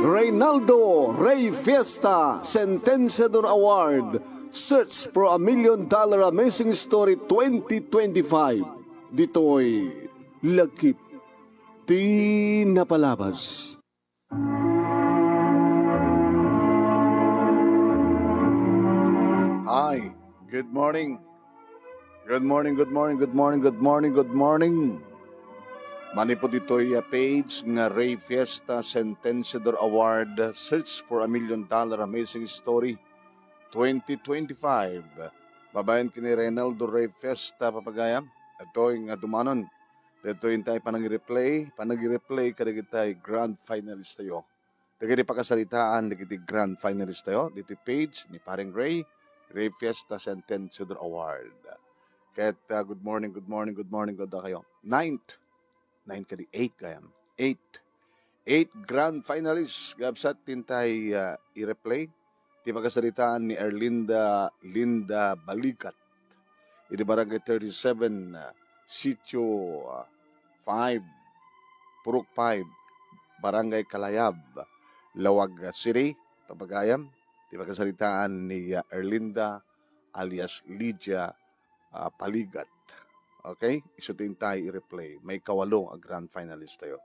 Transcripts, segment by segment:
Reynaldo Rey Fiesta Sentenciador Award Search for a $1 Million Amazing Story 2025. Dito'y Lagkip Di Napalabas. Hi, good morning. Good morning, good morning, good morning, good morning, good morning. Mani po dito'y page nga Rey Fiesta Sentenciador Award Search for a $1 Million Amazing Story 2025. Babayan kini Reynaldo Rey Fiesta papagayam. Ito yung dumanon. Ito yung tayo panag-replay kada kita'y grand finalist tayo. Dagiti pakasalitaan, dagiti grand finalist tayo. Dito page ni paring Rey Fiesta Sentenciador Award. Kahit good morning kayo. 9 kadi 8 kayam. 8 grand finalists gabsat tintay i-replay. Di magkasalitaan ni Erlinda Balikat. Iti barangay 37 Sitio 5 Purok 5 Barangay Kalayab Lawag City Papagayam. Di magkasalitaan ni Erlinda alias Lydia Paligat. Okay? Isutin tayo i-replay. May kawalo ang grand finalist tayo.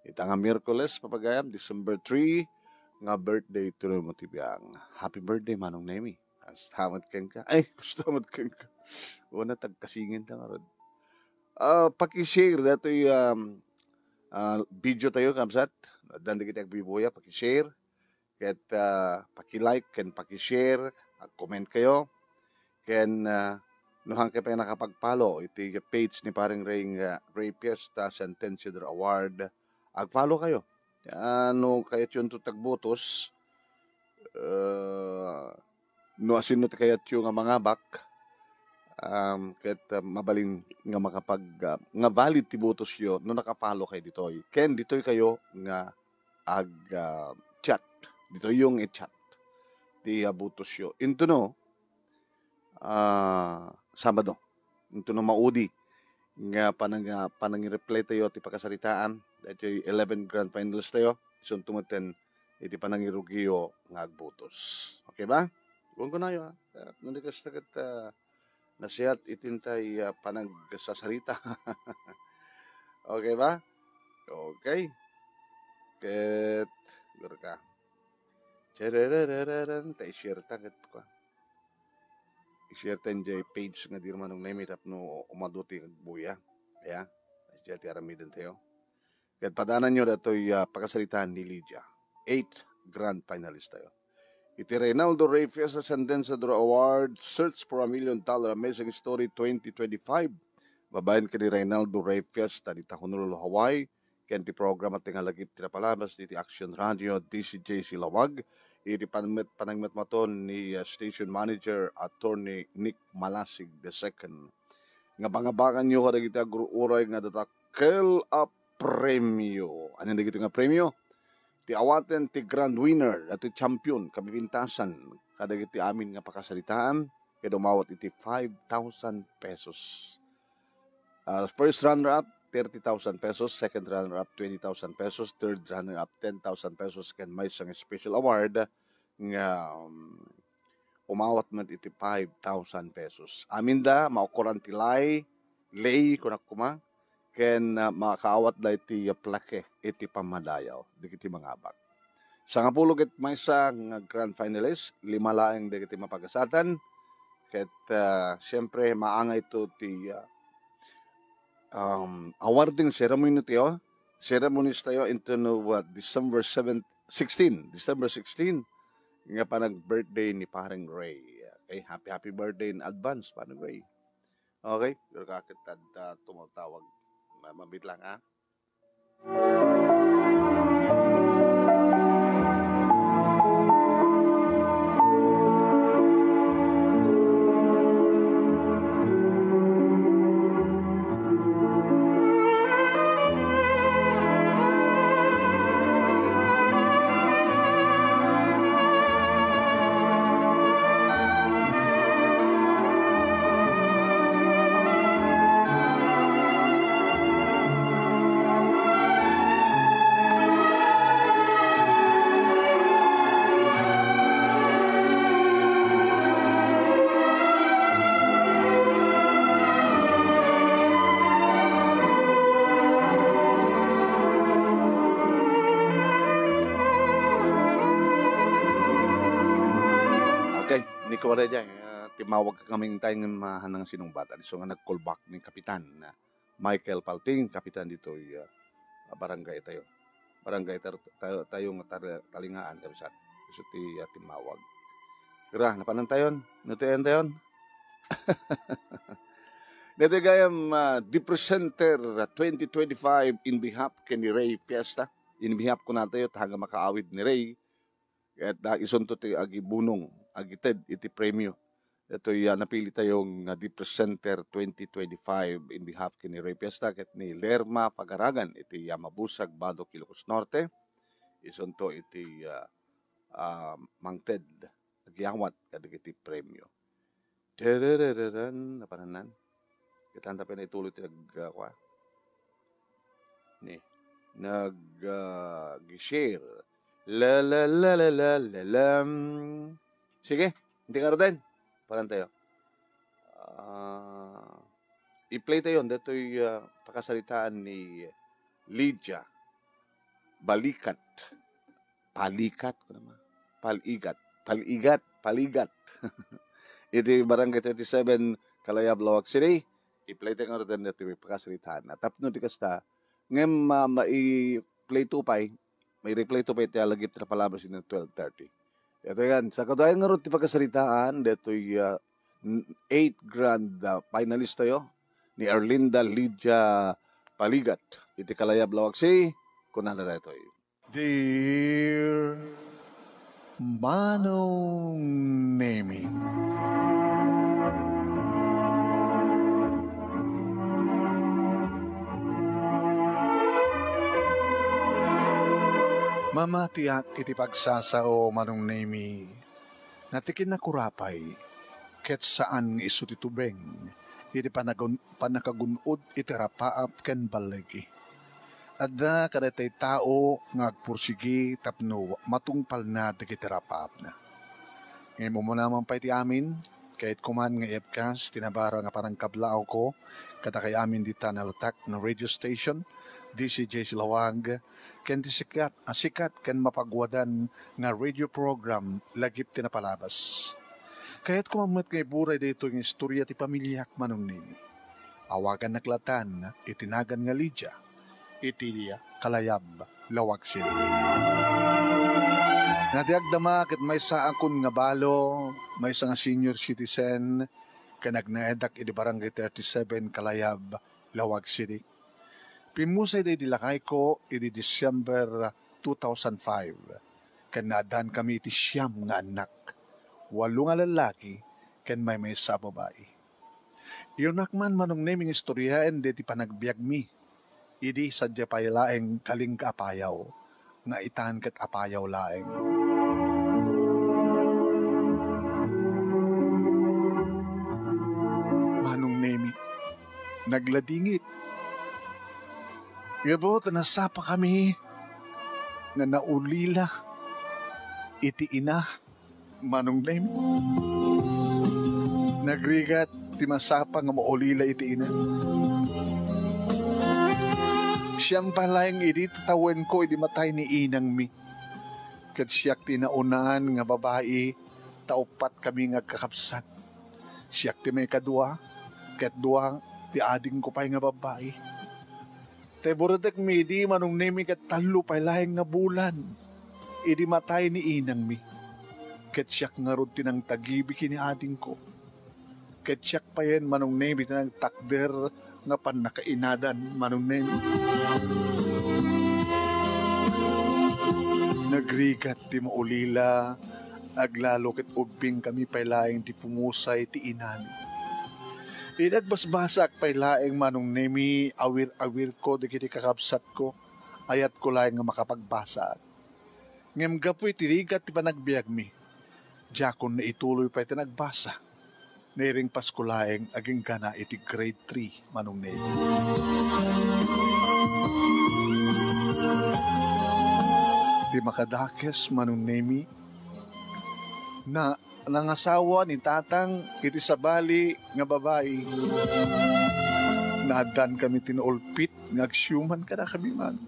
Ita nga Miyerkules, papagayam, December 3, nga birthday to mo tibiyang. Happy birthday, Manong Nemi. Gustamat ken ka. Ay, gustamat ken ka. Una, tagkasingin ta nga ron. Pakishare, dato yung video tayo, kamsat. Dandi kita agbibuya, pakishare. Ket pakilike, ken pakishare. Comment kayo. Ken nuhang kayo pa nakapagpalo, iti page ni paring Rey Fiesta Sentenciador Award. Ag-follow kayo. Ano kayo yun to tagbotos, no asin no kayat yung mga bak, kahit mabalin nga makapag, nga valid ti botos yun, no nakapalo kayo ditoy. Ken ditoy kayo nga chat. Dito yung i-chat. Di botos yun. Into no, Sabado. Ito na maudi. Nga panang i-replay tayo at ipakasalitaan. Dito yung 11 grand finals tayo. So, tumutin, iti panang irugiyo nga agbutos. Okay ba? Huwag ko na yun. Nung di ka sagat nasiyat itintay panang sasalita. Okay ba? Okay. Ket, garo ka. Chararararan, tayo share tagat ko. I-share tayo dyan page nga di naman nung naimitap no umaduti kagbuya. Kaya, dyan ti aramidin tayo. Kaya padanan nyo dato'y pagkasalitaan ni Lydia. 8 grand finalist tayo. Iti Reynaldo Rey Fiesta Sentenciador Award Search for a $1 Million Amazing Story 2025. Babayan ka ni Reynaldo Rey Fiesta di Honolulu, Hawaii. Kaya ti program at tingalagip tinapalabas di Action Radio DCJ Silawag. Iti panangmet maton ni Station Manager Attorney Nick Malasig II. Nga bangabangan nyo kada kita uray nga datakel a premyo. Ano na gito nga premyo? Ti awaten ti grand winner at ti champion kabibintasan kada giti amin nga pakasalitaan kaya dumawat iti 5,000 pesos. First runner-up 30,000 pesos, second runner-up 20,000 pesos, third runner-up 10,000 pesos, ken may isang special award nga umawat man iti 5,000 pesos. Amin da, maukuran ti lay kunak kuma, ken makaawat da iti plake iti pamadayaw, di kiti mga abak. Sa nga pulog it may isang grand finalist, 5 laeng di kiti mapagasatan, ket siyempre maanga ito ti awarding ceremony tayo. Ceremonies tayo into December 16 nga pa nag-birthday ni parang Rey. Okay, happy birthday in advance parang Rey. Okay, pero kakit at tumatawag. Mabit lang ha. ni ko rin dyan, timawag kaming tayo ng mahanang sinumbatan. So nga nag-call back ni Kapitan na Michael Palting, Kapitan dito barangay tayo. Barangay tayong talingaan kami sa so ti timawag. Kira, napanan tayon? Nutayan tayon? Dito gayam Depresenter 2025 in behalf ni Ray Fiesta. In behalf ko na tayo hanggang makaawid ni Ray. At isunto ti agi bunong, agi ted iti premyo. Ito napili tayong Depresenter 2025 in behalf ni Ray Fiesta ket ni Lerma Pagaragan iti Mabusag, Badok, Ilocos Norte. Isunto iti Mang Ted agyawat kadagiti premyo. Tererereren napananan. Kita pa na ituloy ti nag-share. La. Sige, hindi ka rin. Parang tayo. I-play tayo. Dito yung pakasalitaan ni Lydia Balikat. Palikat ko naman. Paligat. Ito yung Barangay 37, Kalayab, Lawag City. I-play tayo nga rin dito yung pakasalitaan. At tapos di kasta, ngayon mai-play to pay, may replay to pay tayo lagip na palabas ng 12:30. Ito yan, sa kadayan nga rin yung pakasalitaan, dito yung 8 grand finalist tayo ni Erlinda Lydia Paligat. Iti Kalayab, Lawag City, kunan na ito yun. Dear Manong Nemi, mamatiak iti pagsasao Manong Nemi, natikin na kurapay, ket saan isu ti tubeng, iti panakagunod iti rapaap ken balegi. Adda kadatay tao nga agpursigi tapno matungpal na dagiti rapaap na. Ngayon mo naman pa iti amin, kahit kuman nga epkas, tinabara nga parang kablao ko, kada kay amin di tanalatak na radio station, DCJ Silawag, ken di sikat ken mapagwadan nga radio program lagip tinapalabas. Kahit kumamat kay buray dito yung istorya ti pamilyak Manong Nemi. Awagan naklatan, itinagan nga Lydia, iti Kalayab, Lawag City. Nadiagdama ket may sa akon nga balo, may sa nga senior citizen, kanagnaedak iti Barangay 37, Kalayab, Lawag City. Pimusay day dilakay ko iti December 2005. Kanadaan kami iti siyam nga anak. 8 nga lalaki, ken may sa babae. Iyon nakman Manong Neming istoryaen de ti panagbiag mi. Idi sadya pay laeng kaling kaapayaw, nga itan ket apayaw laeng. Manong Nemi, nagladingit. Gabot, nasapa kami nga naulila iti ina, Manong Nemi. Nagrigat ti masapa nga maulila iti ina. Siyang palayang idi tatawen ko idi matay ni inang mi. Kat siyak tinaunaan nga babae, taupat kami nga kakapsat. Siyak ti may kadua, kat dua ti ading ko pa'y nga babae. Te buradak mi idi Manong Nemi kat talo pa'y layang nga bulan. Idi matay ni inang mi. Kat siyak nga rod tinang tagibig ni ading ko. Kat siyak pa yan Manong Nemi tinang takder nga panakainadan Manong Nemi. Nagrigat ti maulila, aglalo ket ubing kami paylaeng ti pumusay ti inami. Inagbasbasak paylaeng Manong Nemi, awir-awir ko di kiti kakabsat ko, ayat ko laeng nga makapagbasa. Ngem gapoy ti rigat ti panagbiag mi, jakon na ituloy pa iti nagbasa. Nairing paskulaeng aging gana iti grade 3 Manong Nemi. Di makadakes Manong Nemi na nangasawa ni tatang iti sabali nga babae. Nadan kami tinuulpit ngagsyuman kada kami man.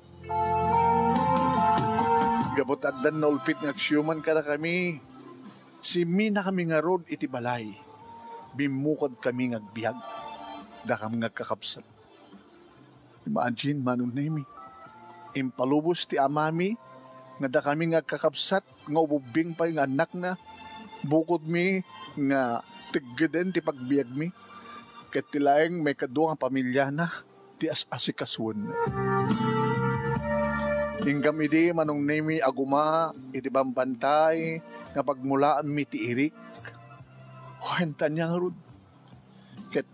Gabot adan na ulpit ngagsyuman kada kami. Si Mina kami nga rod iti balay. Bimukod kami ngagbiag. Da kami ngagkakapsat. Imagine, manong nemi. Impalubos ti amami, nga da kami ngagkakapsat, nga ububing pa yung anak na, bukod mi, nga tiggaden ti pagbiag mi. Ket tilaeng may kaduang pamilya na, ti as-asikaswan. Hinggam idi manong nemi aguma, iti bambantay, nga pagmulaan mi ti irik. Huwentan niya nga rod. Ket,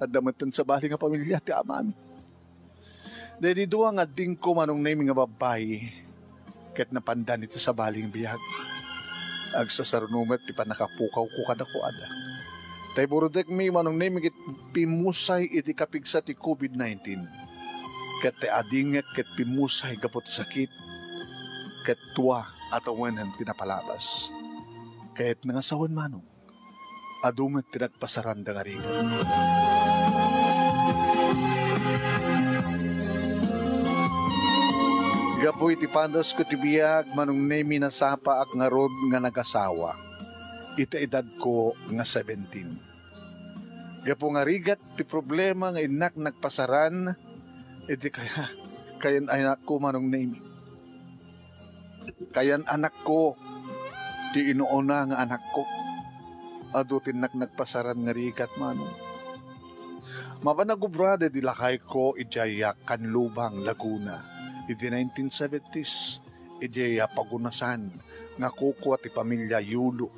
nadamatan sa bali nga pamilya ti amami. Dahil duwa nga ding ko manong nemi nga babay, ket napandan ito sa baling biyag. Agsasarnumet ti panakapukaw ko kada ko ada. Tay burodek mi manong nemi kit pimusay iti kapigsa ti COVID-19. Ket te adinget ket pimusay gapot sakit. Ket tuwa atawanan tinapalabas. Kahit nangasawan manong, adumet tinagpasaranda nga rin. Gapo iti pandas ko ti biyag manong nemi na sapa ak nga rod nga nagasawa. Ita edad ko nga 17. Gapo nga rigat ti problema nga inak nagpasaran, iti kayan anak ko manong nemi. Kayan anak ko, ti inuuna nga anak ko. Ado tinak nagpasaran nga rigat manong. Mapanagubrade di lakay ko ijaya Kanlubang, Laguna. Iti 1970s, ijaya Pagunasan, nga kuko at pamilya Yulo.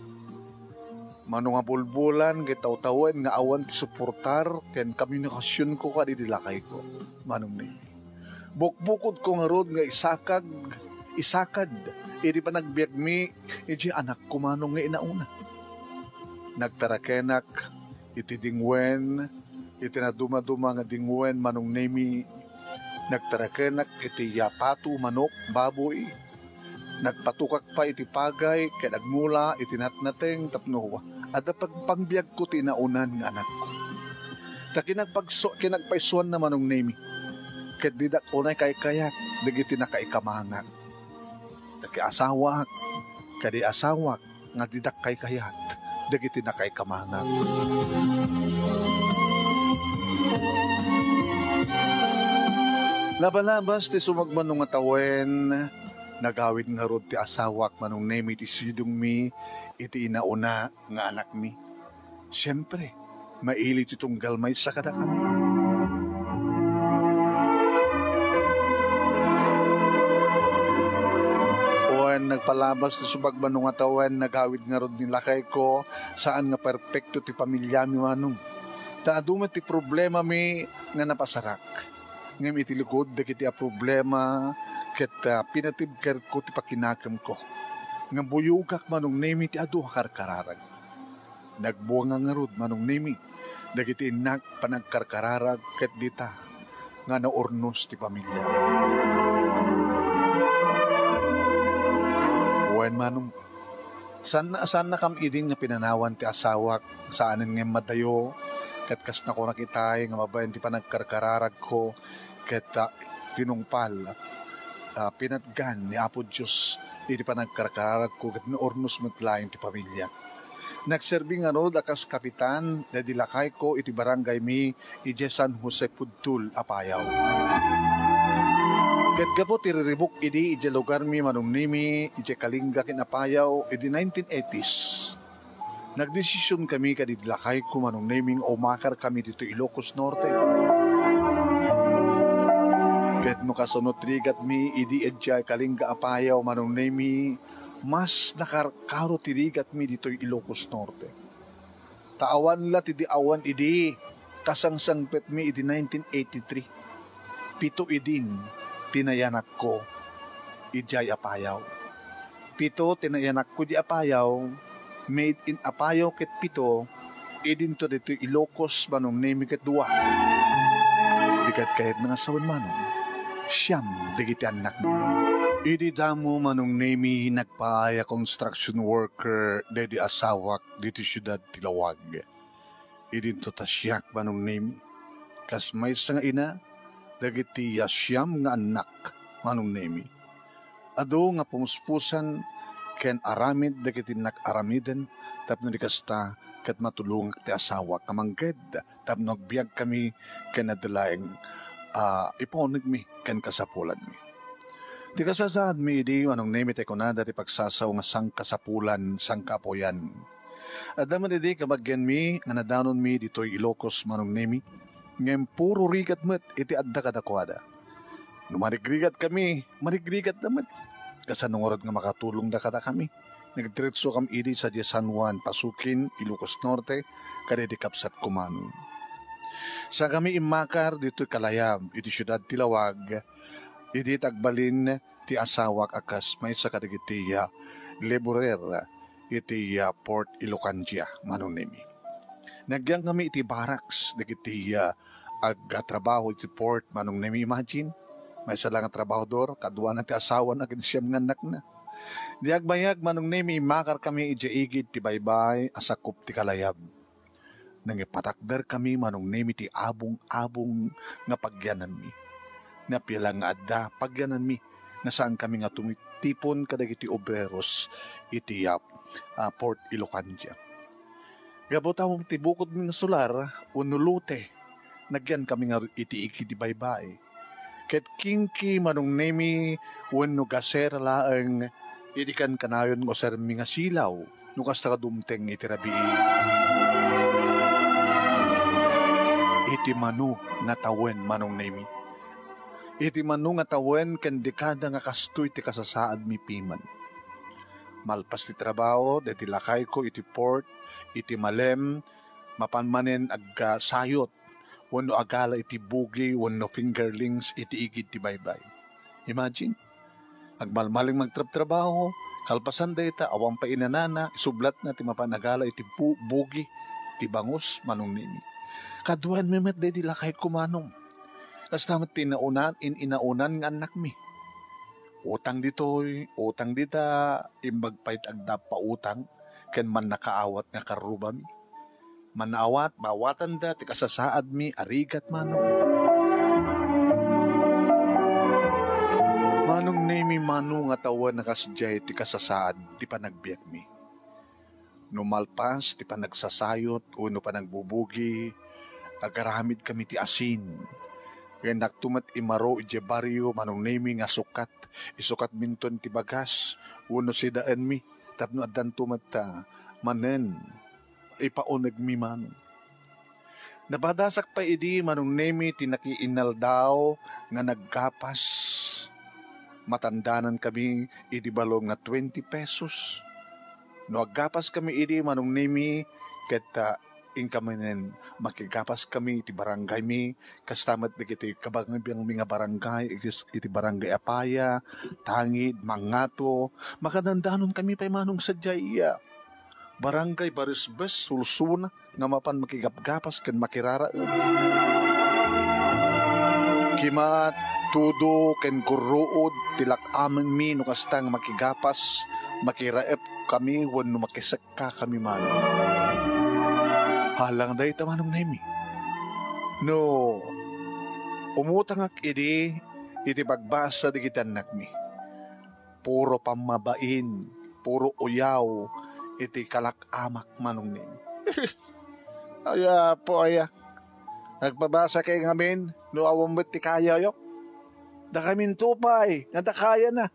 Mano nga bulbulan, kitaw-tawan nga awan ti suportar, ken komunikasyon ko ka di lakay ko. Manong ni. Bukbukod ko nga rod nga isakad, iti pa nagbiag mi, iti anak ko manong nga inauna. Nagtarakenak, iti dingwen, iti na dumaduma nga dingwen manong nemi, nagtarakenak iti yapatu manok baboy, nagpatukak pa iti pagay, kaya nagmula iti natnateng tapno, at pagpangbiag ko tinaunan nga anak ko. Ta kinagpaisuan na manong nemi, kaya didak unay kay kayak, dagiti na kaikamangak. Taki asawak, kadi asawak, nga didak kay kayat, dagiti na kaikamangak. Labalabas ti sumagmanong nga tawen, nagawid nga rod ti asawak manong nemi ti sidong mi, iti inauna nga anak mi. Siyempre, mailit itong galmay sa kada kami. Owen nagpalabas ti sumagmanong nga tawen, nagawid nga rod ni lakay ko, saan nga perpekto ti pamilya mi manong. Taadumat ti problema mi nga napasarak. Ngam iti likod, dagiti a problema, ket pinatibker ko ti pakinakam ko. Ngam buyugak manong nemi ti adu karkararag. Nagbuanga nga rod manong nemi, dagiti inak panagkarkararag, ket dita, nga naurnos ti pamilya. Uwan manong, saan na kam idin nga pinanawan ti asawak, saanin nga madayo, ket kas na ko nakitay, nga mabayan ti panagkarkararag ko, ket tinungpal, pinatgan ni Apo Diyos, iti panagkarkararag ko, ket naurnos matlayan ti pamilya. Nagserbi nga rod akas kapitan, na dilakay ko iti barangay mi, iti San Jose Pudtul, Apayaw. Ket gapo tiriribok idi iti lugar mi manong nimi, iti Kalinga kinapayaw, iti 1980s. Nagdesisyon kami kadidlakay ko manong naming umakar kami dito Ilocos Norte. Ket no kasunod rigat mi idi edya Kalinga Apayaw manong nami, mas nakarkaro tirigat mi dito Ilocos Norte. Taawan la ti awan idi, kasangsangpet mi idi 1983. Pito idin, tinayanak ko, idjay Apayaw. Pito tinayanak ko di Apayaw, made in Apayaw ket pito, idin to dito Ilocos manong nami ket duwa. Dikat kahit nangasawan manong, siyam digiti anak mo. Idi damo manong nami nagpaaya construction worker dedi asawak diti syudad Tilawag. Idi to tasyak manong nami. Kas may nga ina, dagiti siyam nga anak manong nami. Ado nga pumuspusan ken aramid dagiti nak-aramiden tapno di kasta ket matulung ti asawa kamangged tapno agbiag kami ken nadalaeng iponig mi ken kasapulan mi. Ti kasasaad mi di anong nemi te kunada ti pagsasaw nga sang kasapulan sang kapoyan. At naman di kabagyan mi nga nadanon mi ditoy Ilocos manong nemi ngem puro rigat met iti adda kadakwada. No marigrigat kami, marigrigat naman. Kasanungorod nga makatulong da kada kami. Nagdiretso kam idi sa di San Juan, Pasukin, Ilocos Norte, kadidi Kapsat Kumanon. Sa kami imakar dito Kalayab, iti syudad Tilawag, idi tagbalin ti asawak akas may sa kadigitiya, laborer, iti Port Ilocandia, manunimi. Nagyang kami iti barracks, digitiya, trabaho iti port, manong nimi imagine, may isa lang ang trabahador, kadwa na ti asawa na, kinsiyam nga anak na. Diagbayag manong nemi makar kami ijaigid ti baybay asakop ti Kalayab. Nang ipatakder kami manong nemi ti abong-abong nga pagyanan mi. Napilang nga adda pagyanan mi na saan kami nga tumitipon kadagiti obreros iti Port Ilocandia. Gabot mo ti bukod mi nga solar unulute. Nagyan kami nga iti di baybay. Ket kingki manong nemi wenno gasera laeng idikan kanayon o sermi nga silaw no kasta kadumteng iti rabii. Iti manu nga tawen manong nemi. Iti manu nga tawen ken dekada nga kastoy ti kasasaad mi piman. Malpas ti trabaho deti lakay ko iti port iti malem mapanmanen agga sayot wenno agala iti bugi wenno fingerlings iti igid ti baybay. Imagine, agmalmaling magtrabaho, kalpasan dayta awang pa inanana, isublat na ti mapanagala iti bugi, ti bangus manong nini. Kaduan memet day di lakay kumanom. Kastamat inaunan nga anak mi. Utang ditoy, utang dita, imbagpait agdap pa utang, ken man nakaawat nga karuba mi. Manawat, bawatan da, ti kasasaad mi, arigat manong. Manong nemi manu nga tawa nakasadyay ti kasasaad, ti panagbiag mi. Numalpas, ti panagsasayot, uno panagbubugi, agaramid kami ti asin. Kaya naktumat imaro ije baryo, manong nemi nga sukat, isukat minton ti bagas, uno si daan mi, tapno adan tumata, manen, ipaunag mi manong. Nabadasak pa idi manong nemi tinakiinal daw nga naggapas. Matandanan kami idi balong nga 20 pesos. No aggapas kami idi manong nemi ket ingkamenen makigapas kami iti barangay mi kastamat dagiti kabangabang mga barangay iti barangay Apaya, Tangid, Mangato, makadandanon kami pay manong sadyaya. Barangay Barisbes, Sulsuna, nga mapan makigapgapas ken makirara. Kimat, tudo, ken kuruod, tilak amin mi, no kastang makigapas, makiraep kami, wano makisaka kami man. Halang day tamanong nemi. No, umutang ak iti pagbasa di kitanak mi. Puro pamabain, puro uyaw, iti kalak-amak manong nin. Aya po aya. Nagpabasa kay ngamin, no awamit ti kaya yok. Da kamin tupay, nga da kaya na.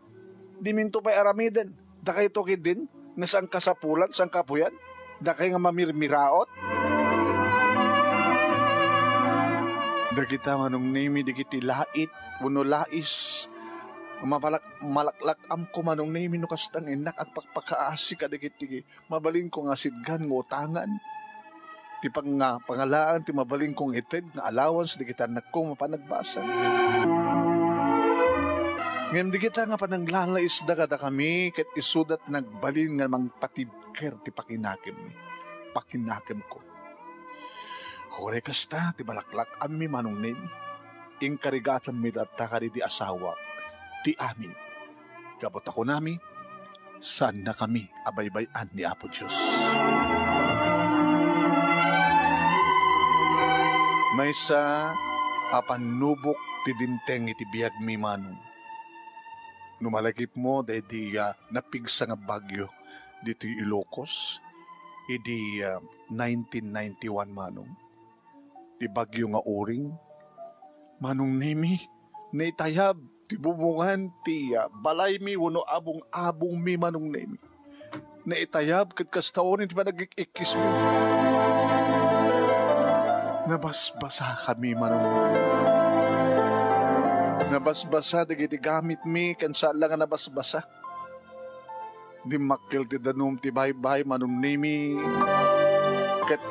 Di min tupay aramiden. Da kay tukid din, nga sang kasapulan, sang kapuyan. Da kay nga mamirmiraot. Da kita manong nimi, di kiti lait, uno lais, malaklak am ko manong nemi no kastang enak at pagpakaasi kadigit-tigi mabaling kong asidgan ng utangan ti pangalaan ti mabaling kong ited nga allowance di kita nagkong mapanagbasa ngayon di kita nga pananglalais da kada kami ket isudat nagbalin nga mang patibker ti pakinakim ko hore kasta ti malaklak am mi manong nemi ingkarigatan mi data kari di asawa ti amin. Kabot ako nami, saan na kami abaybayan ni Apo Diyos. May sa apanubok ti dinteng iti biyag mi manong. numalagip mo dahil napigsa nga bagyo dito Ilocos, idi 1991 manong. Di bagyo nga uring, manong nemi, naitayab, ti bubungan, ti balay mi, wano abong mi manong nemi. Naitayab, kat kastaonin, ti ba nag-ikis mo? Nabasbasa kami manong nemi. Nabasbasa, digiti gamit mi, kansa lang nga nabasbasa. Di makil ti danum, ti bay-bay, manong nemi. Kat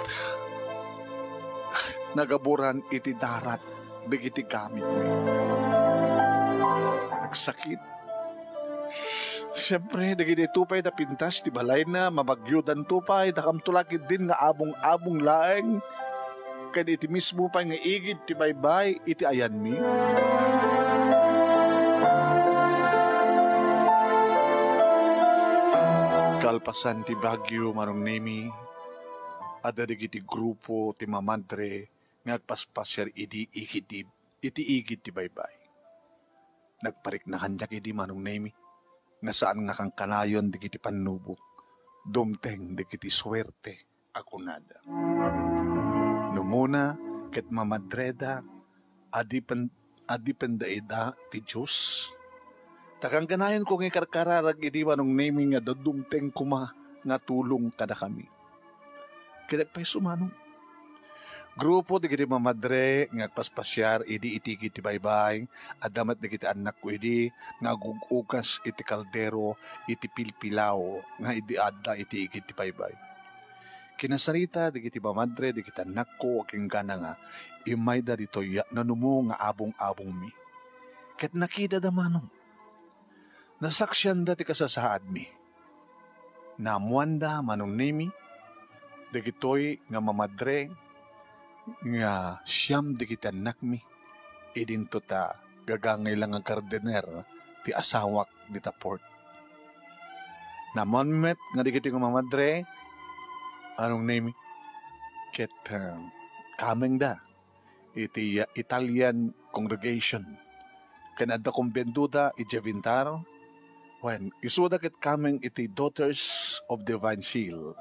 nagaburan iti darat, digiti gamit mi. Nagsakit. Siyempre, digiti tupay na pintas, ti balay na, mabagyodan tupay, nakamtulakid din nga abong-abong laeng. Kad iti mismo pa nga igid, ti bay-bay, iti ayan mi. Kalpasan ti bagyo manong nemi, ada digiti grupo ti mamadre nga agpaspasyar iti igid ti baybay. Nagparik na kanyak idi manong nemi, nga saan nga kang kanayon digiti panubok, dumteng digiti swerte akunada. Numuna ket mamadreda adipendaida ti Diyos. Takang ganayon ko nga karkararag iti manong nemi nga dadumteng kuma nga tulong kada kami. Kinagpay sumanong. Grupo di kiti mamadre nga agpaspasyar idi iti kiti baybay at damat di kiti anak ko idi nga agugugas iti kaldero iti pilpilaw nga idi adda iti kiti baybay. Kinasarita di kiti mamadre di kiti anak ko aking gana nga imay da dito nanumo nga abong-abong mi. Ket nakita da manong. Nasaksyan dati kasasaad mi. Namuanda manong nemi, dagitoy nga mamadre, nga siyam dagiti anak mi, idinto ta gagangay lang ang kardener, ti asawak di taport. Namonmet nga dagiti nga mamadre, anong nemi, ket kameng da, iti Italian congregation, kanada kumbenduda ijevintar, when isuda ket kameng iti Daughters of Divine Seal,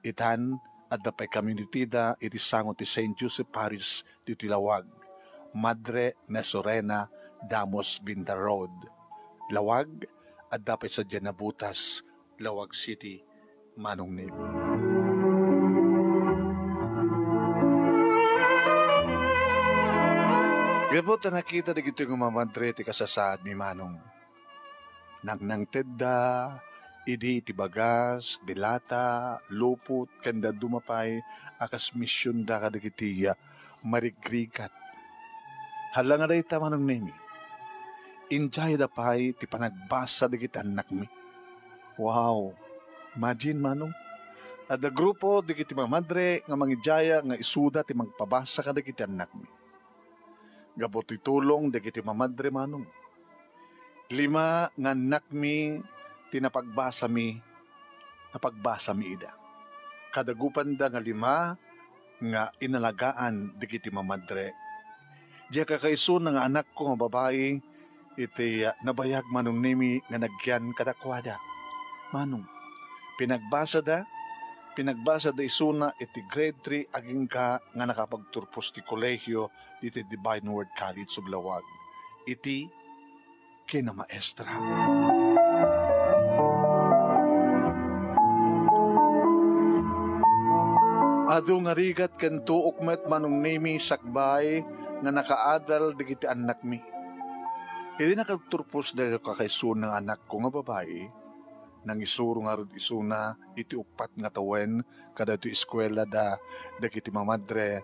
itan at dapay community da iti sango ti St. Joseph Parish di Tilawag, Madre Nesorena Damos Binta Road, Lawag at dapay sa Janabutas, Lawag City, Manong Nemi. Gabot na nakita na gito yung mamadre ti kasasaad mi manong. Nagnangted da, idi ti bagas, dilata, lupot, kanda dumapay, akas misyon da kadagiti marigrigat. Hala nga day tama ng nemi. Injay da pay, ti panagbasa dagiti anak mi. Wow, imagine manong. At the grupo, dagiti mamadre, nga mangijaya, nga isuda, ti magpabasa kadagiti anak mi. Gabot itulong, dagiti mamadre manong. 5 nga anak mi, tinapagbasa mi, napagbasa mi ida. Kadagupan da nga 5 nga inalagaan digiti mamadre. Diya kakaiso na nga anak ko nga babae, iti nabayag manong nemi nga nagyan kadakwada. Manong, pinagbasa da isuna iti grade 3 aging ka nga nakapagturpos ti kolehyo iti Divine Word College of Lawag. Iti kina maestra. Ado nga rigat ken tuok met manong nemi sakbay nga nakaadal digiti anak mi. Iti nakagturpos da kakaisun ng anak ko nga babae, nang isuro nga rod isuna iti upat nga tawen kada iti eskwela da dagiti mamadre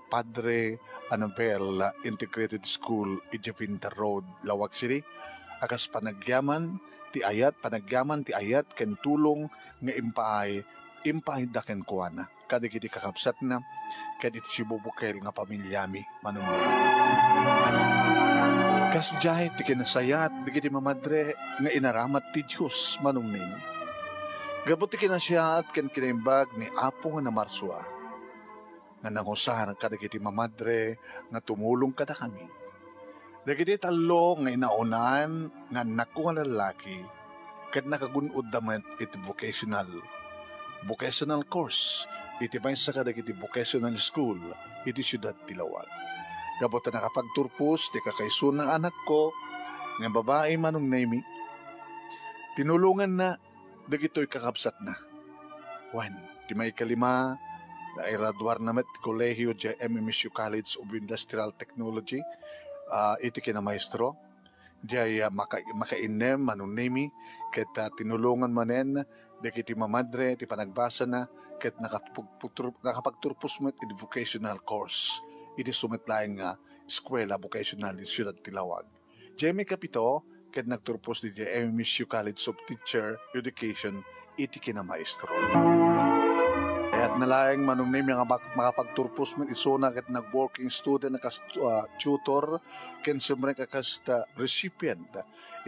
Padre Annabel Integrated School Ijevinta Road, Lawag City. Akas panagyaman ti ayat ken tulong nga impaay da ken kuana. Kada kiti kakapsat na ken iti sibubukel nga pamilyami manunod. Kas jahe ti kinasayat digiti mamadre nga inaramat ti Diyos manong nemi. Gabot ti kinasayat ken kinaimbag ni Apo nga namarsua. Nga nangusahan kada kiti mamadre nga tumulong kada kami. Dagiti talo nga inaunan nga anak ko nga lalaki ket nakagunod daman iti vocational course iti maysa kadagiti vocational school iti siyudad ti Lawag. Gabot na nakapagturpos ti kakaisun ng anak ko nga babae manong name tinulungan na dagitoy kakabsat na. Juan, ti may kalima na iradwar na met Kolehiyo di MMSU College of Industrial Technology iti kinamaestro di makainem manong name ket tinulungan manen dagiti mamadre ti panagbasa na ket nakapagturpos met iti vocational course iti sumetlaeng nga eskwela vocational di Siyudad Tilawag. Jemmy Kapito ket nagturpos di MMSU College of Teacher Education iti kinamaestro. Kaya't nalaeng manong name nga makapagturpos met isuna ket nag-working student tutor ken sumre kakasta recipient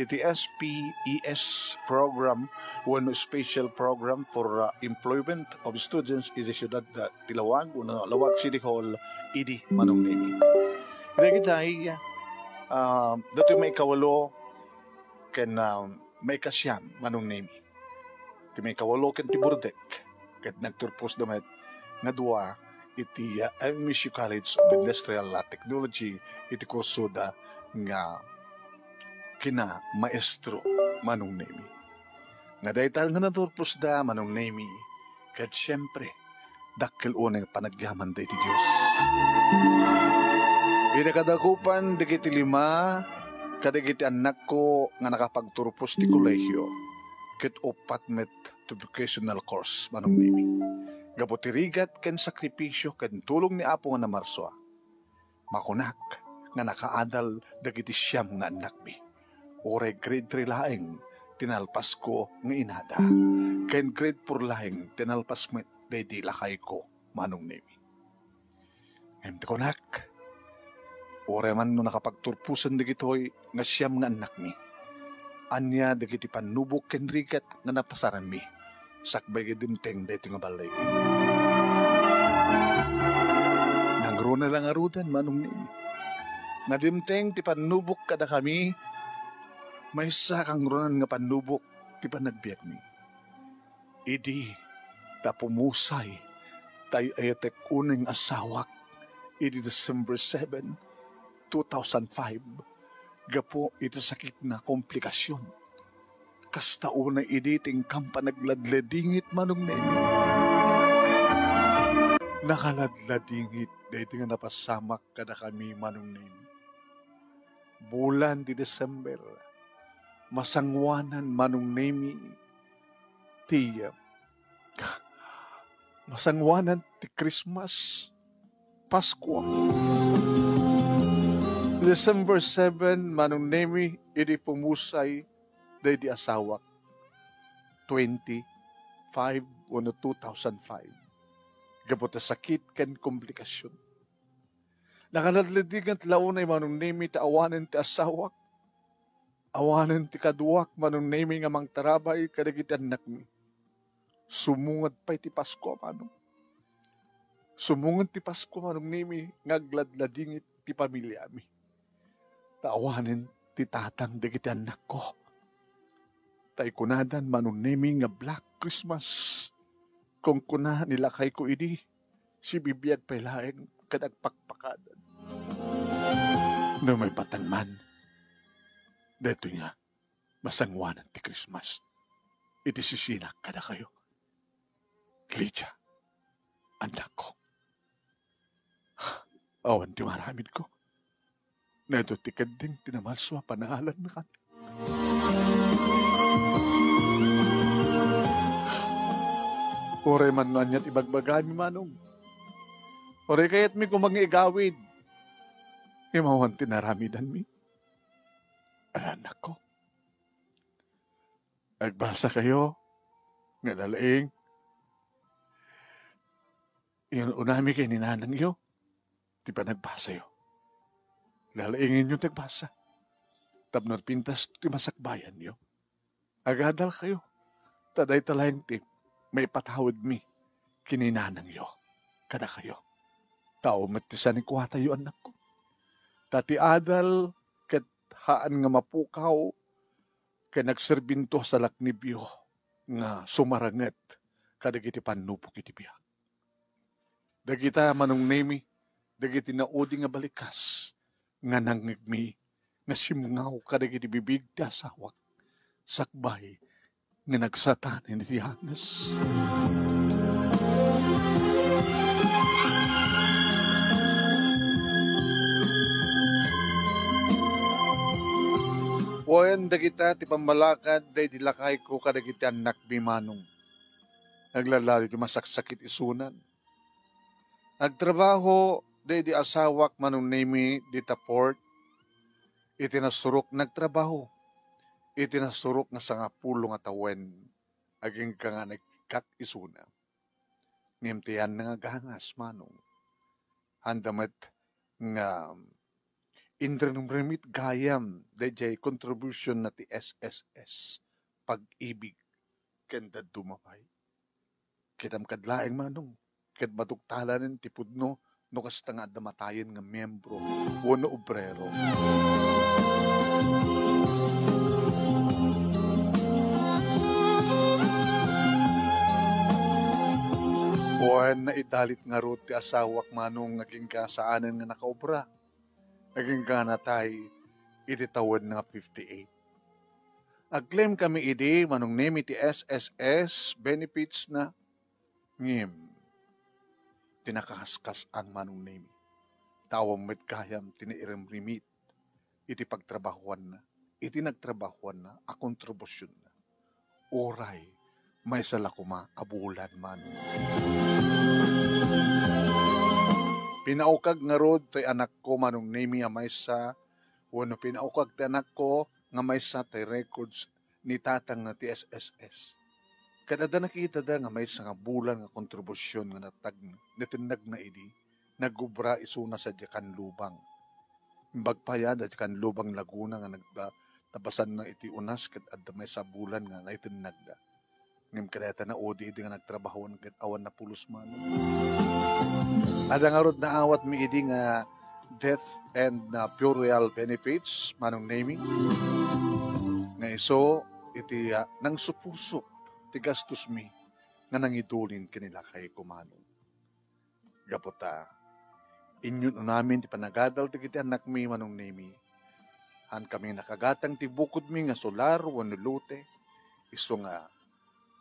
iti SPES program one special program for employment of students iti Siyudad Tilawag uno Lawag City Hall idi manong name. Dagitay dati may kawalo ken may kasyam manong name. Ti may kawalo ken ti burdek ket nagturpos damet nga dua iti MMSU College of Industrial Technology iti kurso da nga kina maestro manong name. Nga daytal nga naturpos da manong name ket siyempre dakkel unang panagyaman da iti Dios. Pinakadakupan dagiti lima kadagiti anak ko nga nakapagturpos ti kolehiyo ket upat met to vocational course manong name. Gapotirigat ken sakripisyo ken tulong ni Apo nga namarswa. Makunak nga nakaadal dagiti siyam nga anak mi. Ore grade 3 laeng tinalpas ko nga inada. Ken grade 4 laeng tinalpas met dedi lakay ko manong name. Ngem kunak ore man no nakapagturpusan dagitoy nga siyam nga anak mi. Anya dagiti panubok ken rigat nga napasaran mi. Sakbay dimteng dito nga balay. Nangro na lang arudan manong name. Nga dimteng ti panubok kada kami may sakang runan nga panubok ti panagbiag mi. Idi tapumusay tayo ayatek unang asawak idi December 7, 2005 gapo iti sakit na komplikasyon. Kasta una iditing kampanagladladingit manong name. Nakaladladingit dahil nga napasamak kada kami manong name. Bulan di December, masangwanan manong name tiya. Masangwanan ti Christmas, Pasko. December 7, manong name idi pumusay day di asawak 25 ono 2005 gabot na sakit ken komplikasyon nakaladladigan launay manong name ti awanen ti asawak awanen ti kaduwak manong name nga mangtarabay kadagiti anak mi sumungad pay ti Pasko manong sumungad ti Pasko manong name ngagladladingit ti pamilya mi taawanen ti tatang dagiti anak ko tay kunadan manong name nga Black Christmas. Kung kuna nilakay ko idi, si bibiyag pailaeng kadagpakpakadan. No may patangman, deto nga, masangwanan ti Christmas. Iti sisinak kada kayo. Lydia, anak ko. Awan ti maramid ko. Neto ti kading tinamalswa panahalan na ka. Ore man nanyat ibagbagan mi manong. Ore kayat mi kumangiigawid. Imawan tinaramidan mi. Anak ko. Nagbasa kayo. Nga lalaing. Yung unami kay ninanang iyo. Di pa nagbasa yo. Lalaingin yung nagbasa. Tapno pintas ti masakbayan yo. Agadal kayo. Taday talayang tip. May patawad mi, kininanang yo, kada kayo. Tao matisan ni kuwata yo anak ko. Tati adal, haan nga mapukaw, kay nagserbinto sa laknibyo nga sumaranget kadagiti panupok iti biya. Dagita manong nemi, dagiti naudi nga balikas, nga nangigmi, nga simngaw kadagiti bibig ti asawak, sakbay, nga nagsatanin iti hanas. Wen dagita ti pamalakad day dilakay ko kadagiti anak bimanong. Naglalali ti masaksakit isunan. Nagtrabaho day di asawak manong nemi di taport. Itinasurok nagtrabaho. Itinasurok nga sangapulo nga tawen. Aging ka nga nagkak isuna. Ngimtihan na nga gangas manong. Handamat nga indrenumremit gayam dayjay contribution na ti SSS pag-ibig kenda dumapay. Kitam kadlaeng manong ket matugtalanen ti pudno no kasta nga damatayen nga miyembro wano obrero. Buwan na idalit nga ro ti asawak manong naging kasaanan nga nakaobra. Naging kanatay, iti tawad nga 58. Agclaim kami idi, manong name iti SSS, benefits na ngim. Tinakaskas ang manong name. Tawang met kayam, tiniirimrimit, iti pagtrabahuan na, iti nagtrabahuan na, a kontribusyon na. Oray, may salakuma, abulan man. Pinaukag nga rod tay anak ko manong name amay sa wano pinaukag tay anak ko nga may sa tay records ni tatang nga ti SSS. Kadada nakita da nga may sa nga bulan nga kontribusyon nga natindag na idi nagubra isuna sa Jakan Lubang. Bagpayad at Jakan Lubang Laguna nga nagtabasan na iti unas kat adda may sa bulan nga naitinag da. Ngem kadata na odi idi nga nagtrabaho ket awan na pulos man. Ada nga rod na awat mi idi nga death and burial benefits manong naming. Nga iso iti nang supusok ti gastos mi nga nangidulin kanila kay kumanong. Gapota inyo namin ti panagadal ti kiti anak mi manong nami. Han kami nakagatang ti bukod mi nga solar wano lute. Iso nga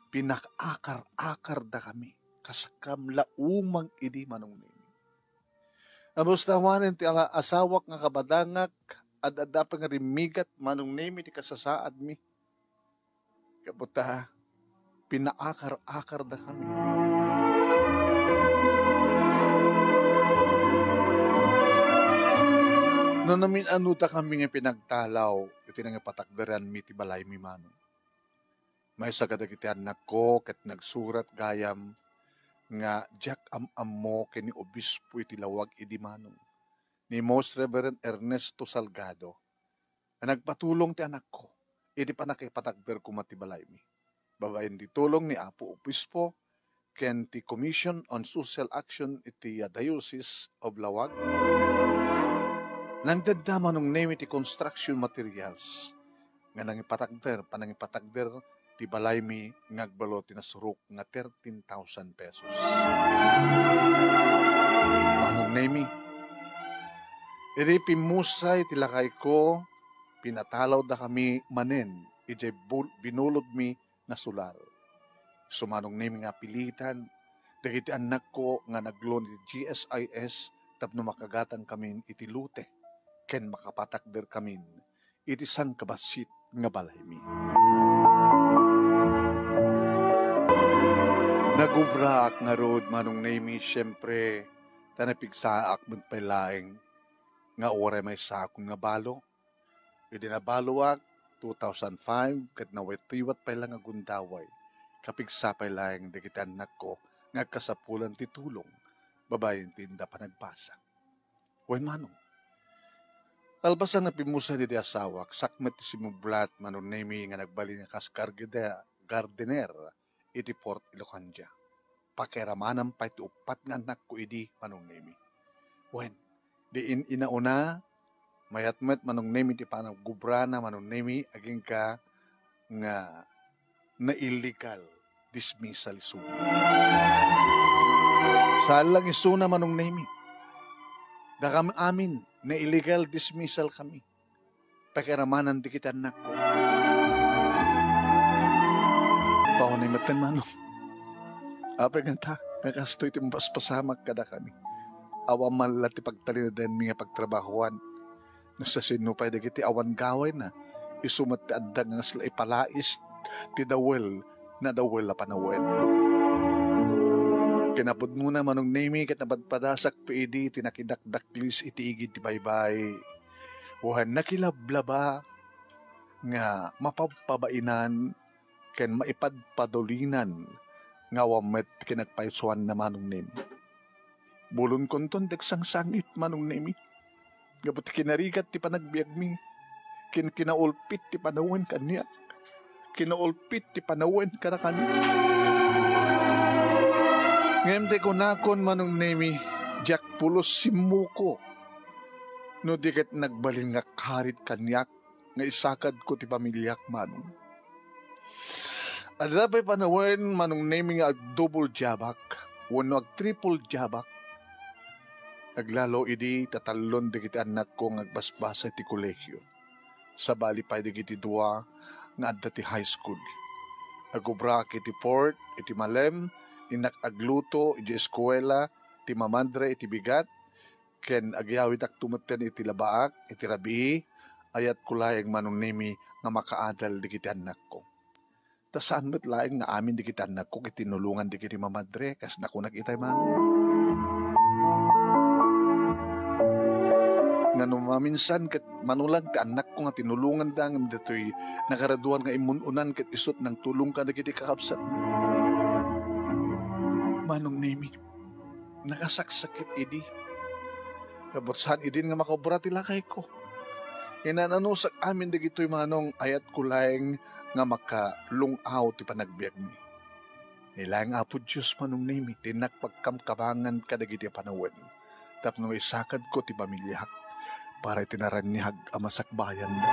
pinakakar-akar da kami kasakam laumang idi manong nami. Namustawanin ti asawak nga kabadangak at adapang rimigat manong nami ti kasasaad mi. Kaputa, pinaakar-akar da kami. No namin anuta kami nga pinagtalaw, iti nga patakdaran mi ti balay mi manong. May sagada kiti anak ko ket nagsurat gayam nga Jack am-ammo kini obispo iti lawag idi manong ni Most Reverend Ernesto Salgado. Nagpatulong ti anak ko idi pa nakipatagder ko matibalay mi. Babayin ti tulong ni Apo Obispo ken ti Commission on Social Action iti Diocese of Lawag. Nangdadda manong name iti construction materials nga nangipatagder ti balay mi ngagbalo tinasurok nga 13,000 pesos. Manong name iti pimusay ti lakay ko, pinatalaw da kami manen, iti binulod mi na sular. Sumanong name nga pilitan, dagiti anak ko nga nagloan iti GSIS, tapno makagatan kami iti lute, ken makapatakder kami iti sangkabasit nga balay mi. Nagubrak nga road manong name siyempre tanapigsaak magpailaeng nga oray may sakong nga balo. Iti nabaluak 2005 ket nawetiwat pa lang nga gundaway kapigsapay laeng dagiti anak ko nga kasapulan ti tulong babayin tinda pa nagbasa. Wen manong albasan na pimusa di asawak sakmet ti simublat manong name nga nagbali nga gardener iti Port Ilocandia. Pakiramanan pa iti upat nga anak ko idi manong name. Wen, diin inauna mayatmet manong nemi ti panagubrana manong nemi aging ka nga na illegal dismissal isuna. Salang isuna manong nemi. Da kami amin na illegal dismissal kami. Pakiramanan di kita anak ko. Paunay matan manong. Apa ganta, nakastoy ti paspasamak kada kami. Awa malat ti pagtalinadan mga pagtrabahuan. Nasa sinupay da kiti awan gaway na. Isumat ti addang nga sila ipalais ti dawel na dawel na panawen. Kinapod muna manong nemi kat napadpadasak pwede tinakidakdaklis itiigid ti baybay. Wuhan nakilablaba nga mapapabainan ken maipadpadolinan nga wamet kinagpaisuan na manong nemi. Bulon konton deksang sangit manong nemi. Gabot kinarigat ti panagbiag mi. Kinaulpit ti panawen kanya. Kinaulpit ti panawen kana kanya. Ngayon di ko nakon manong nemi, Jack pulos simuko. No di kat nagbalin nga karit kanyak, nga isakad ko ti pamilyak manong. At dabay panawen manong nemi nga double jabak, wano ag triple jabak. Naglalo idi tatalon di kiti anak ko ngagbasbasa ti kolehyo. Sa bali pa di kiti dua nga adda ti high school. Agubra kiti port, iti malem, inak agluto, iti eskwela, ti mamadre, iti bigat, ken agyawit ak tumeten iti labaak, iti rabii, ayat kulayang manong nemi nga makaadal di kiti anak ko. Ta saan mo't laing nga amin di kiti anak ko, kitinulungan di kiti mamadre, kas nakunak itay manong. Nga maminsan kat manulag ti anak ko nga tinulungan da nga dito'y nakaraduan nga imununan kat isot ng tulong ka na kiti kakapsat. Manong nemi, nakasaksakit idi. Kabutsahan idin nga makobra ti lakay ko. Inananusak amin da gito'y manong ayat kulayang nga makalungaw ti panagbiag mi. Nilayang apo Diyos manong nemi, tinakpagkamkabangan ka da giti panawen. Tapno isakad ko ti pamilyahak para itinaranyag amasakbayan na.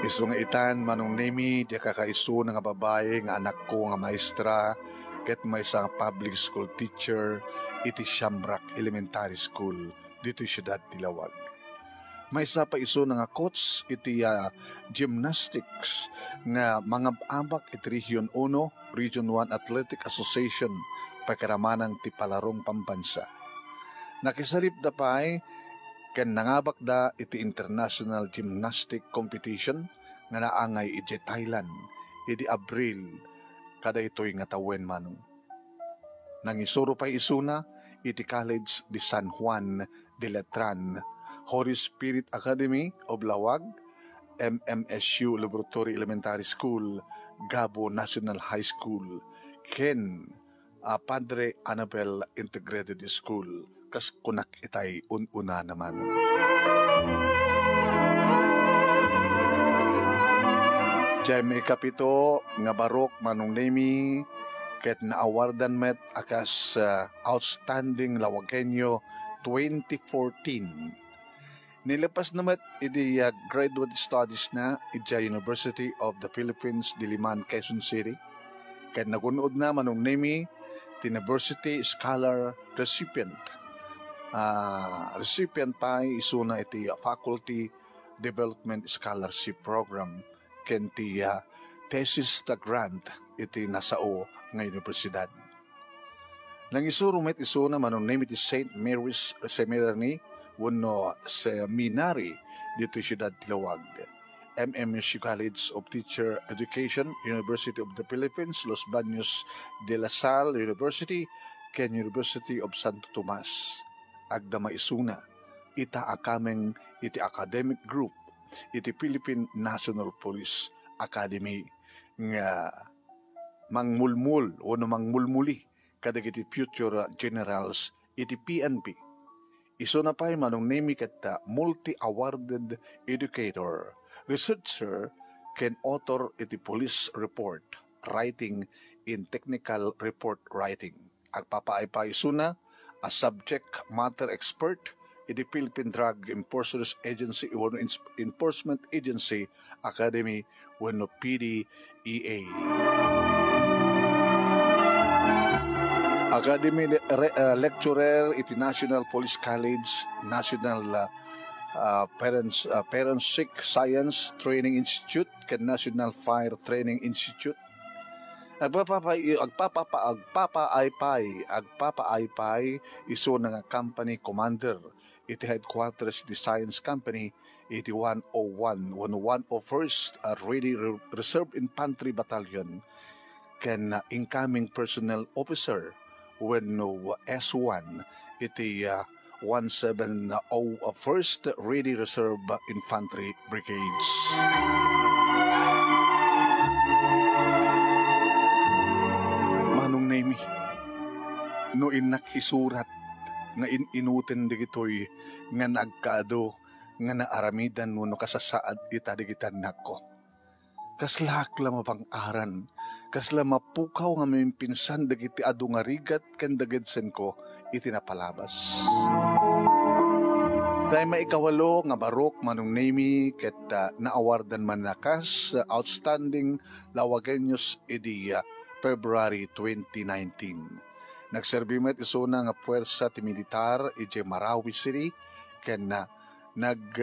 Iso nga itan manong nemi di kakaiso nga babae nga anak ko nga maestra ket may isang public school teacher iti Shamrock Elementary School dito siyudad Dilawag. May isa pa iso nga coach iti gymnastics nga mga ambak iti Region 1, Region 1 Athletic Association pagkaramanang ti palarong pambansa. Nakisalip da pa'y ken nangabak da iti International Gymnastic Competition nga naangay iti Thailand iti Abril kada ito'y nga tawen manong. Nangisuro pa isuna iti College de San Juan de Letran, Holy Spirit Academy of Lawag, MMSU Laboratory Elementary School, Gabo National High School, ken Padre Annabel Integrated School, kas kunak itay ununa naman. Diyan may kapito nga barok manong nemi ket na-awardan met akas Outstanding Lawagenyo 2014. Nilapas naman iti graduate studies na iti University of the Philippines, Diliman, Quezon City. Kaya nagunood na manong nemi the University Scholar Recipient. Recipient pa isuna iti Faculty Development Scholarship Program ken ti thesis ta grant iti nasao nga universidad. Nangisuro met isuna manong nemi iti St. Mary's Seminary wano seminary dito siyudad Tilawag. MMSU College of Teacher Education, University of the Philippines, Los Baños de la Salle University, ken University of Santo Tomas. Agdama isuna, ita akameng iti academic group, iti Philippine National Police Academy nga mangmulmul o mangmulmuli kadag iti future generals iti PNP. Iso na pa'y manong nemi kat multi-awarded educator, researcher, ken author iti police report, writing in technical report writing. Agpapaaypay suna a subject matter expert in the Philippine Drug Enforcement Agency or Enforcement Agency Academy wenno PDEA. Academy lecturer iti National Police College, National Forensic Science Training Institute ken National Fire Training Institute. Agpapaaypay iso nga company commander iti headquarters di Science Company iti 101 101st Ready Reserve Infantry Battalion ken incoming personnel officer wenno S1 iti 170 Ready Reserve Infantry Brigades. Manong name no inak isurat nga inuten digitoy nga nagkaado nga naaramidan no kasasaad ita digitan nako. Kaslak la mapang-aran, kasla mapukaw nga may pinsan dagiti adu nga rigat ken dagedsen ko iti napalabas. Dahil maikawalo nga barok manong name ket naawardan man nakas outstanding lawagenyos iti February 2019. Nagserbi met isuna nga puwersa ti militar iti Marawi City ken nag-acting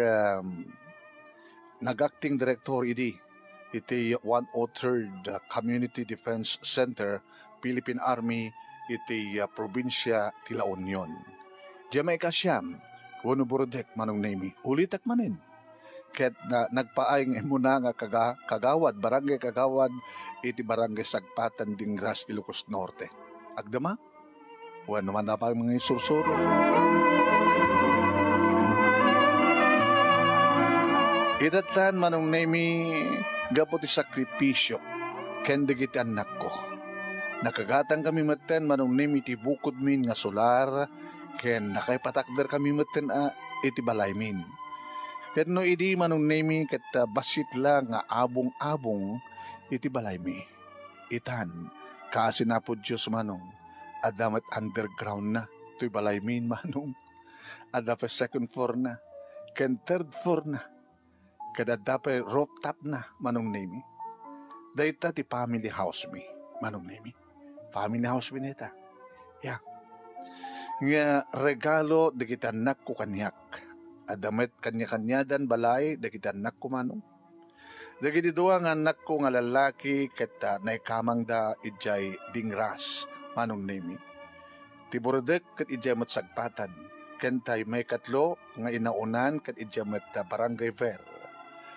director iti 103rd Community Defense Center Philippine Army iti probinsya ti La Union. Diya may kasyam, wano burodek manong name, ulitak manin. Ket nagpaay nga muna nga kagawad, barangay kagawad iti barangay Sagpatan Dingras, Ilocos Norte. Agdama? Wano man na pa mga sursuro. Itatlan manong name gapo ti sakripisyo ken dagiti anak ko. Nakagatang kami maten manong name iti bukod min nga solar ken nakaipatakder kami maten iti balay min. Ket no idi manong name ket basit lang nga abong-abong iti balay mi. Itan kasi na po Diyos manong adamat underground na iti balay min manong adapat second floor na ken third floor na. Kada dapat rooftop na manong name. Dayta ti family house mi manong name. Family house mi neta. Ya. Nga regalo dagiti anak ko kanyak. Adamet kanya-kanyadan balay dagiti anak ko manong. Dagiti duwa nga anak ko nga lalaki ket naikamang da ijay Dingras manong name. Ti Borodek ket ijay matsagpatan. Kentay may katlo nga inaunan ket ijay barangay Fair.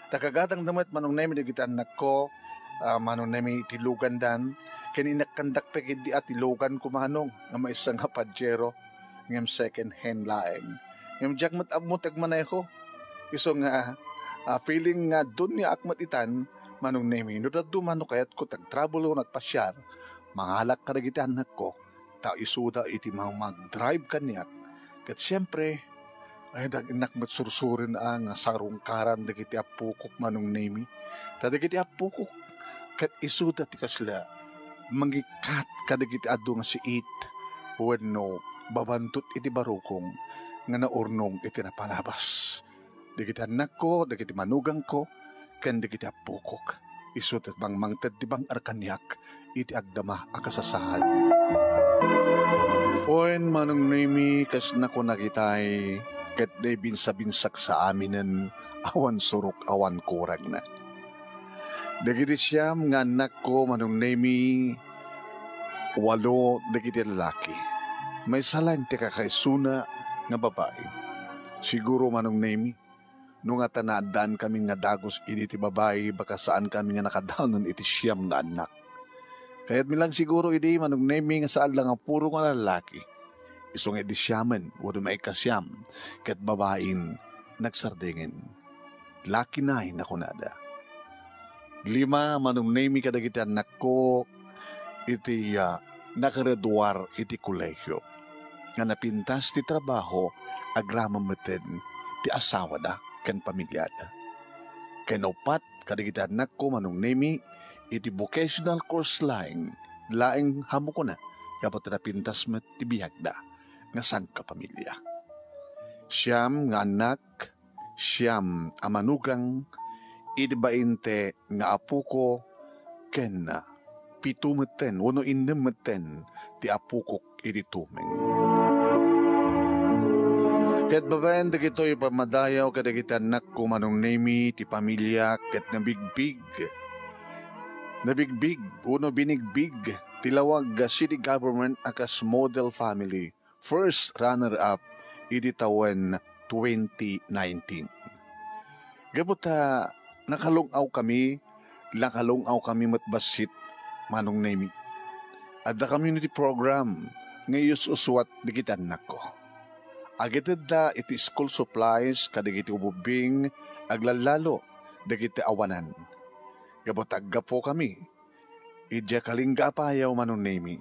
Takagatang damat manong nemi dagiti anak ko manong nemi tilugan dan ken inakkandak pek di at tilugan ko manong nga maisang pajero ngem second hand laeng ngem jagmat amot agmaneho iso nga feeling nga dun niya akmat itan manong nemi no daddu mano kayat ko tag travel ko nagpasyar mangalak ka dagiti anak ko ta isuda iti mag-drive kanyak ket siyempre ay daginak met sursurin ang sarungkaran dagiti apukok manong nemi. Ta dagiti apukok ket isuda ti kasla mangikat kadagiti adu nga siit wenno babantot iti barukong nga naurnong iti napalabas. Dagiti anak ko, dagiti manugang ko, ken dagiti apukok. Isuda mangted ti bang arkanyak iti agdama akasasaad. Oen manong nemi kas nako nakitay ket day binsa-binsak sa aminen awan surok awan kurag na. Dagiti siyam nga anak ko manong nemi 8 dagiti lalaki. May salan ti kakaisuna nga babae. Siguro manong nemi no nga tanadaan kami nga dagos iti babae baka saan kami nga nakadawnon iti siyam nga anak. Kaya't milang siguro iti manong nemi nga saan lang ang puro nga lalaki. Isong edisyaman, wado maikasyam, kat babain nagsardingin. Laki na nakunada. 5 manong nemi kadagiti anak ko iti nakareduar iti kolehyo. Nga napintas ti trabaho agramam meten ti asawa da ken pamilyada. Ken 4 kadagiti anak ko manong nemi iti vocational course line laing hamo ko na, kapag napintas mo tibiyag da, nga sang kapamilya. Siyam nga anak, siyam amanugang, idibainte nga apu ko, ken pitumeten, uno inemeten, ti apu ko iditumeng. Ket babaen dagitoy pamadayaw kadagiti anak ko manong nemi ti pamilya ket nabigbig. Nabigbig, uno binigbig, tilawag city government akas model family. First runner-up, iditawen 2019. Gabuta, nakalungaw kami matbasit manong nemi. At the community program, ngayos uswat digitan nako. Agitid da iti school supplies kadigiti ububing, aglalalo, dagiti awanan. Gabutagga po kami. Idya kalingga payaw manong nemi.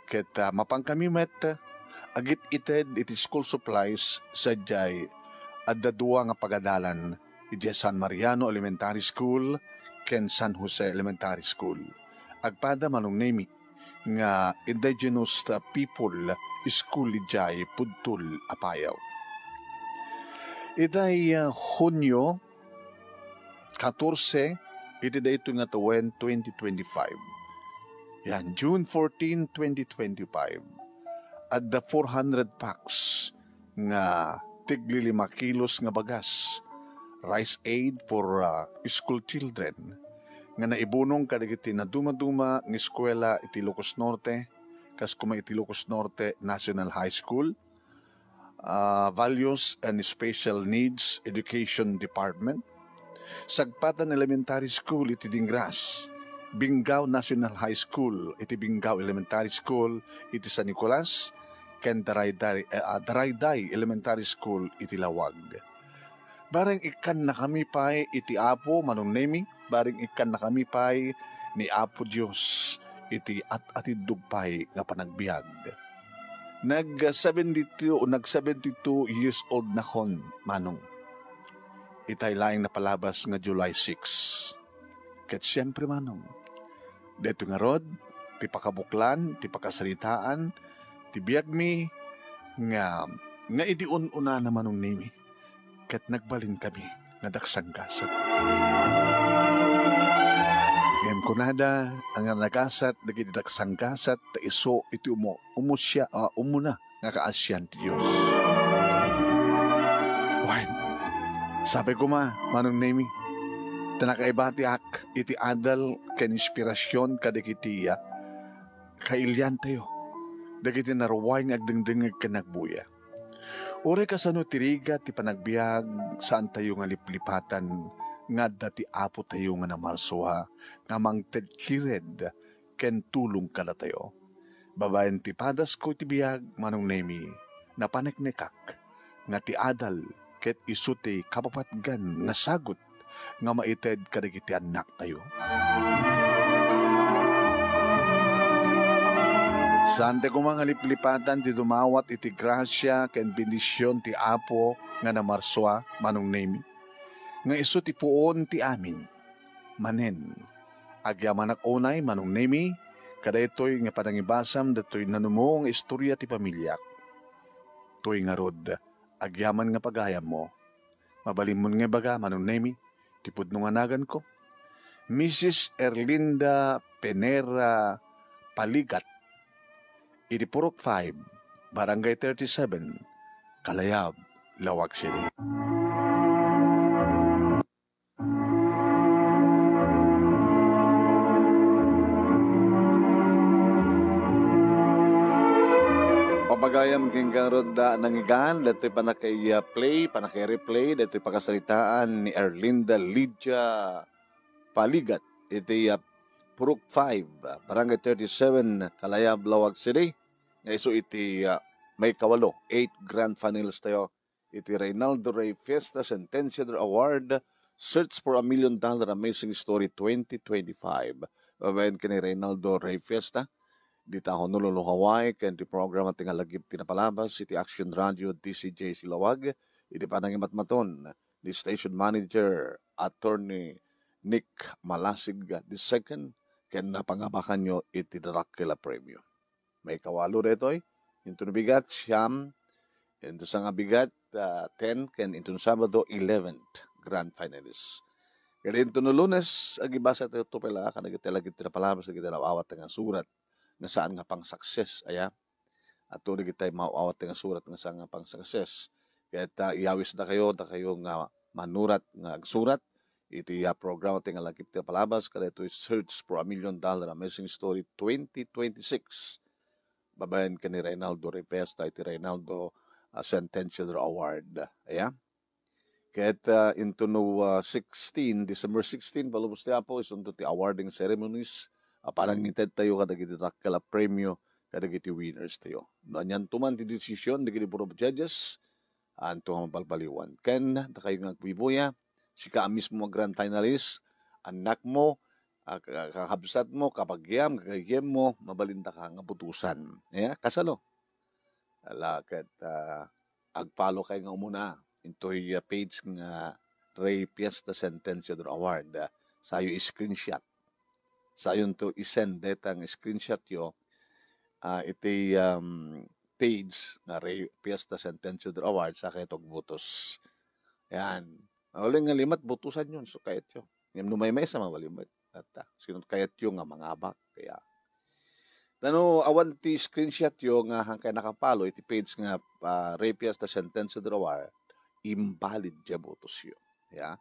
Ket mapang kami met, agit ited iti school supplies sadyay adda dua nga pagadalan idya San Mariano Elementary School ken San Jose Elementary School. Agpada manong nemi nga indigenous people school idjay pudtul apayaw. Iday Hunyo 14 iti dayto nga tuwen 2025. Yan, June 14, 2025. At the 400 packs nga tigli 5 kilos nga bagas. Rice aid for school children. Nga naibunong kadagiti na duma-duma ng eskwela iti Ilocos Norte. Kas kuma iti Ilocos Norte National High School. Values and Special Needs Education Department. Sagpatan Elementary School iti Dingras. Binggao National High School iti Binggao Elementary School iti San Nicolas. Ken Darayday Elementary School iti Lawag. Bareng ikan na kami pa'y iti Apo manong nemi. Bareng ikan na kami pa'y ni Apo Diyos iti atidug pa'y nga panagbiag. Nag-72 years old na kon manong. Itay laing napalabas nga July 6. Ket siyempre manong. Deto nga rod, ti pakabuklan, ti pakasalitaan, ti biag mi, nga idiun-una na manong nimi. Ket nagbalin kami, nga daksanggasat. Ngayon kunada, ang nagasat, naging daksanggasat, ta iso, iti umuna, nga kaasyan ti Diyos. Wine. Sabi ko manong nemi, tanakaibatiak iti adal ken inspirasyon kadagiti kailyan tayo. Dagiti naruway nga agdengdengeg ken nagbuya. Ore kasano tiriga ti panagbiag saan tayo nga liplipatan nga dati apo tayo nga namarsuha nga mangtedkired ken tulong kada tayo. Babaen ti padas ko ti biag manong nemi napaneknekak nga ti adal ket isu ti kapapatgan nga sagot nga maited kadagiti anak tayo. Sante ko mga liplipatan ti dumawat iti grasya ken bendisyon ti Apo nga namarswa manong nemi. Nga isu ti puon ti amin. Manen. Agyaman ak unay manong nemi kadaytoy nga panangibasam datoy nanumong istorya ti pamilyak. Toy nga rod agyaman nga pagayam mo. Mabalimon nga baga manong nemi ti pudnunganagan ko. Mrs. Erlinda Penera Paligat. Iti Purok 5, Barangay 37, Kalayab, Lawag City. Pagayam kinggarod nangigan, dato'y panakay-play, panakay-replay, dato'y pakasalitaan ni Erlinda Lydia Paligat. Iti Purok 5, Barangay 37, Kalayab, Lawag City. Nga iso iti may kawalo, 8 grand finals tayo. Iti Reynaldo Ray Fiesta Centennial Award, Search for $1 Million Amazing Story 2025. Babayan ka ni Reynaldo Ray Fiesta. Di taho nulolo Hawaii, ken ti program at tingalagip tinapalabas, iti Action Radio DCJ Silawag, iti panangimatmaton, the station manager, Attorney Nick Malasig II, ken napangabakan nyo iti Dracula Premium. May kawalo detoy, into bigat siyam, into sa nga bigat 10, ken into Sabado 11th grand finalist. Kaya into no Lunes, agibasa tayo ito pala, kanagitalag ito na palabas, nagitalaawat nga surat, nga saan nga pang success, aya. At tuloy kita mauawat nga surat, nga saan nga pang success. Kaya iawis na kayo nga manurat nga agsurat, ito program at nga lagip na palabas, kaya ito Search for $1 Million Amazing Story 2026. Babayan ka ni Reynaldo Rivesta, iti Reynaldo Centennial Award. Aya. Kaya into no 16, December 16, palubos tayo po, isunod ti awarding ceremonies, parang ngited tayo kadagiti Dracula Premio, kadagiti winners tayo. Nanyan tuman ti desisyon, digiti Board of Judges, anto nga mabalbaliwan. Ken, na kayo nga bibuya, si ka mismo grand finalist, anak mo, kakabsat mo, kapagyam, kakagiem mo, mabalinda ka nga putusan. Kasalo. Alakat, agpalo kayo nga umuna, into page nga Ray Fiesta Centennial Award. Sayo screenshot. Sayo to isend detang screenshot yo, iti page nga Ray Fiesta Centennial Award sa kayetog butos. Yan. Mawaling nga limat, butusan yun. So kayet yun. Yung numay-may sa mawalimat. At sinun kayet yun nga mga abak. Kaya, awan ti screenshot yun nga hangkay nakapalo, iti page nga Ray Fiesta Centennial Award, invalid dya butos yun. Yeah?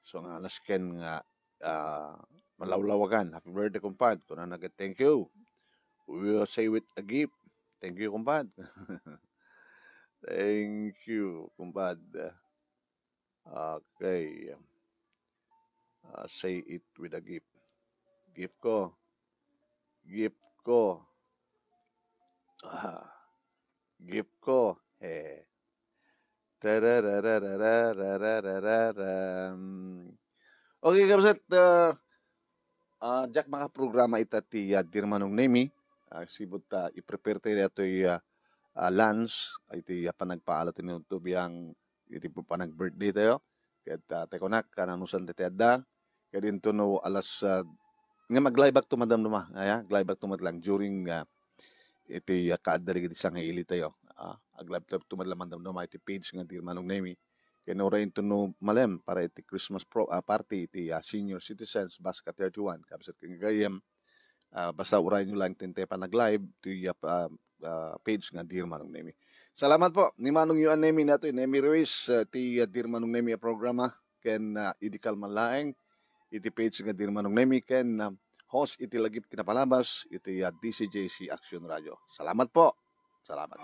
So nga, nasken nga malawlawagan. Happy birthday, kumpad. Kung na thank you. We will say with a gift. Thank you, kumpad. Thank you, kumpad. Okay. Say it with a gift. Gift ko. Gift ko. Gift ko. Okay, kapsat. Jack, mga programa ita ti Dirmanong Nemi. Sibot i-prepare tayo ito lunch. Iti panagpaalat ito biyang iti po panag-birthday tayo. Kaya tekonak, kananusan ti tiyada. Kaya din to no alas, nga mag-live back to madam numa. Live back to madlang during iti kaadari iti sang ili tayo. Ag-live to madlang madam numa iti page nga Dirmanong Nemi. Kaya no rin to no malem para iti Christmas party iti senior citizens Basket 31. Kapsat kong gayem. Basta uray nyo lang tinte pa nag-live iti page nga Dirmanong Nemi. Salamat po ni Manong Yuan Nemi nato, Nemi Ruiz, ti Dirmanong Nemi programa, ken idikal manlaeng, iti page nga Dirmanong Nemi, ken host iti lagip kinapalabas, iti DCJC Action Radio. Salamat po. Salamat.